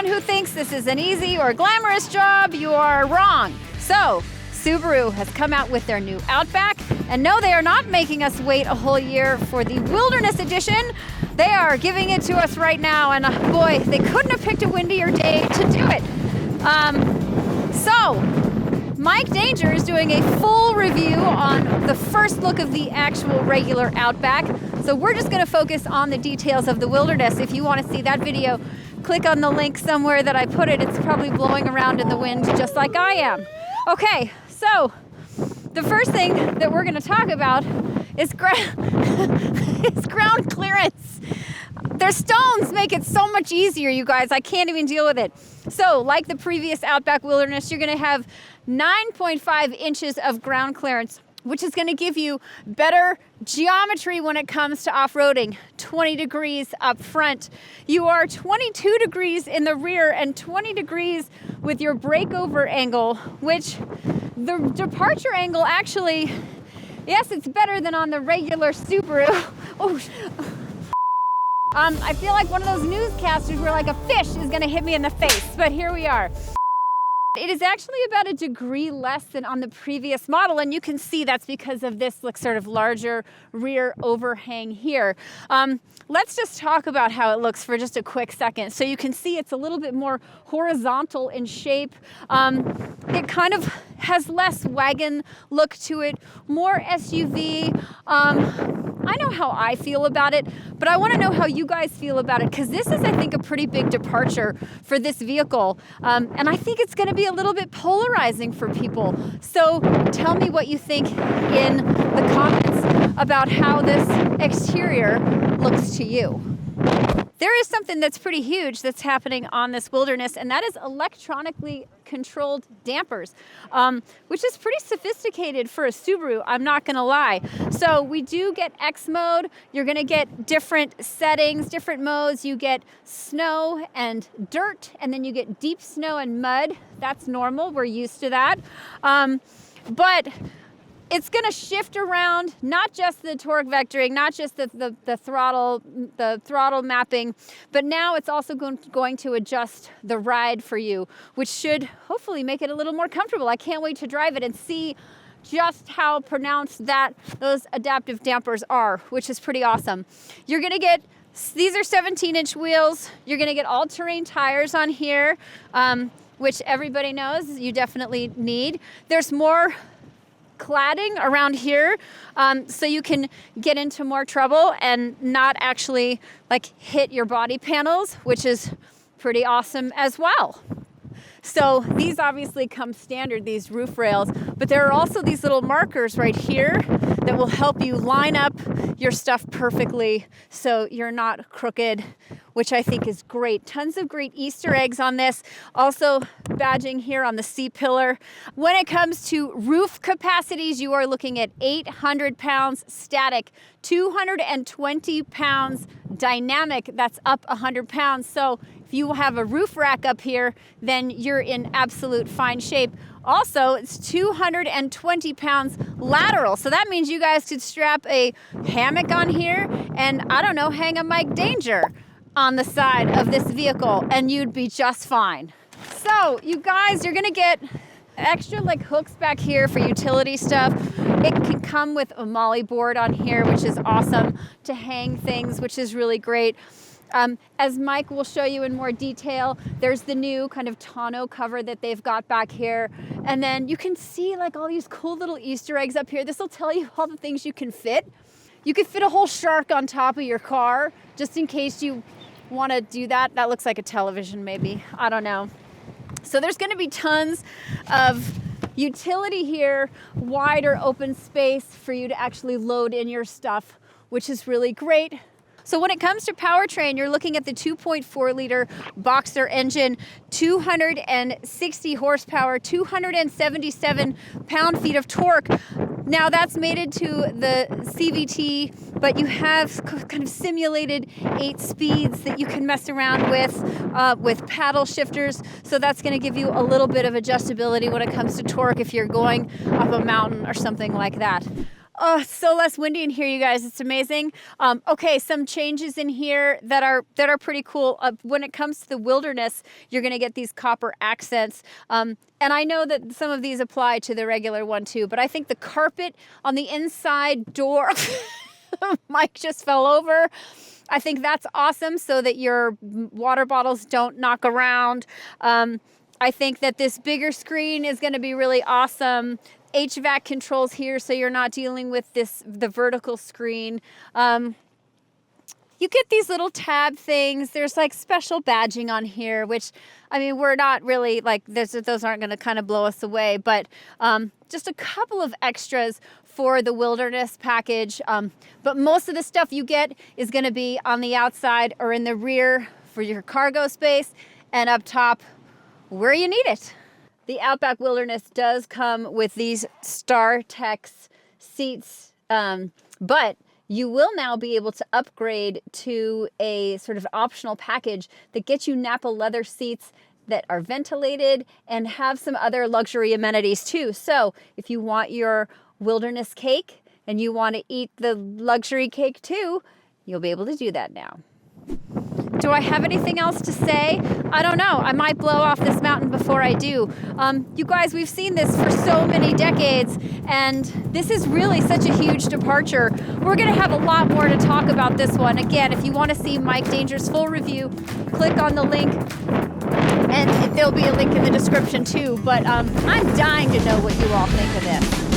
anyone who thinks this is an easy or glamorous job, you are wrong. So, Subaru has come out with their new Outback, and no, they are not making us wait a whole year for the Wilderness Edition. They are giving it to us right now, and boy, they couldn't have picked a windier day to do it. So, Mike Danger is doing a full review on the first look of the actual regular Outback. So we're just going to focus on the details of the Wilderness. If you want to see that video, click on the link somewhere that I put it. It's probably blowing around in the wind just like I am. Okay, so the first thing that we're going to talk about is ground clearance. Their stones make it so much easier, you guys. I can't even deal with it. So, like the previous Outback Wilderness, you're going to have 9.5 inches of ground clearance, which is going to give you better geometry when it comes to off-roading. 20 degrees up front. You are 22 degrees in the rear and 20 degrees with your breakover angle, which the departure angle actually, yes, it's better than on the regular Subaru. Oh, I feel like one of those newscasters where like a fish is going to hit me in the face, but here we are. It is actually about a degree less than on the previous model, and you can see that's because of this sort of larger rear overhang here. Let's just talk about how it looks for just a quick second. So you can see it's a little bit more horizontal in shape. It kind of has less wagon look to it, more SUV. I know how I feel about it, but I want to know how you guys feel about it, because this is, I think, a pretty big departure for this vehicle. And I think it's going to be a little bit polarizing for people. So tell me what you think in the comments about how this exterior looks to you. There is something that's pretty huge that's happening on this Wilderness, and that is electronically controlled dampers, which is pretty sophisticated for a Subaru, I'm not gonna lie. So we do get X mode. You're gonna get different settings, different modes. You get snow and dirt, and then you get deep snow and mud. That's normal, we're used to that. But it's going to shift around, not just the torque vectoring, not just the throttle mapping, but now it's also going to adjust the ride for you, which should hopefully make it a little more comfortable. I can't wait to drive it and see just how pronounced those adaptive dampers are, which is pretty awesome. You're going to get, these are 17-inch wheels. You're going to get all-terrain tires on here, which everybody knows you definitely need. There's more cladding around here, so you can get into more trouble and not actually like hit your body panels, which is pretty awesome as well. So these obviously come standard, these roof rails, but there are also these little markers right here that will help you line up your stuff perfectly so you're not crooked, which I think is great. Tons of great Easter eggs on this. Also badging here on the C-pillar. When it comes to roof capacities, you are looking at 800 pounds static, 220 pounds dynamic. That's up 100 pounds. So if you have a roof rack up here, then you're in absolute fine shape. Also, it's 220 pounds lateral. So that means you guys could strap a hammock on here and, I don't know, hang a Mike Danger on the side of this vehicle and you'd be just fine. So you guys, you're gonna get extra like hooks back here for utility stuff. It can come with a molly board on here, which is awesome to hang things, which is really great. As Mike will show you in more detail, there's the new kind of tonneau cover that they've got back here. And then you can see like all these cool little Easter eggs up here. This will tell you all the things you can fit. You could fit a whole shark on top of your car, just in case you want to do that. That looks like a television maybe, I don't know. So there's going to be tons of utility here, wider open space for you to actually load in your stuff, which is really great. So when it comes to powertrain, you're looking at the 2.4 liter Boxer engine, 260 horsepower, 277 pound-feet of torque. Now that's mated to the CVT, but you have kind of simulated 8 speeds that you can mess around with paddle shifters. So that's going to give you a little bit of adjustability when it comes to torque if you're going up a mountain or something like that. Oh, it's so less windy in here, you guys. It's amazing. Okay, some changes in here that are pretty cool. When it comes to the Wilderness, you're going to get these copper accents. And I know that some of these apply to the regular one too, but I think the carpet on the inside door, Mike just fell over. I think that's awesome so that your water bottles don't knock around. I think that this bigger screen is going to be really awesome. HVAC controls here, so you're not dealing with the vertical screen. You get these little tab things. There's like special badging on here, which, I mean, we're not really like, those aren't going to kind of blow us away, but just a couple of extras for the Wilderness package. But most of the stuff you get is going to be on the outside or in the rear for your cargo space, and up top where you need it. The Outback Wilderness does come with these StarTex seats, but you will now be able to upgrade to a sort of optional package that gets you Napa leather seats that are ventilated and have some other luxury amenities too. So if you want your Wilderness cake and you want to eat the luxury cake too, you'll be able to do that now. Do I have anything else to say? I don't know. I might blow off this mountain before I do. You guys, we've seen this for so many decades, and this is really such a huge departure. We're going to have a lot more to talk about this one. Again, if you want to see Mike Danger's full review, click on the link, and there'll be a link in the description too. But I'm dying to know what you all think of this.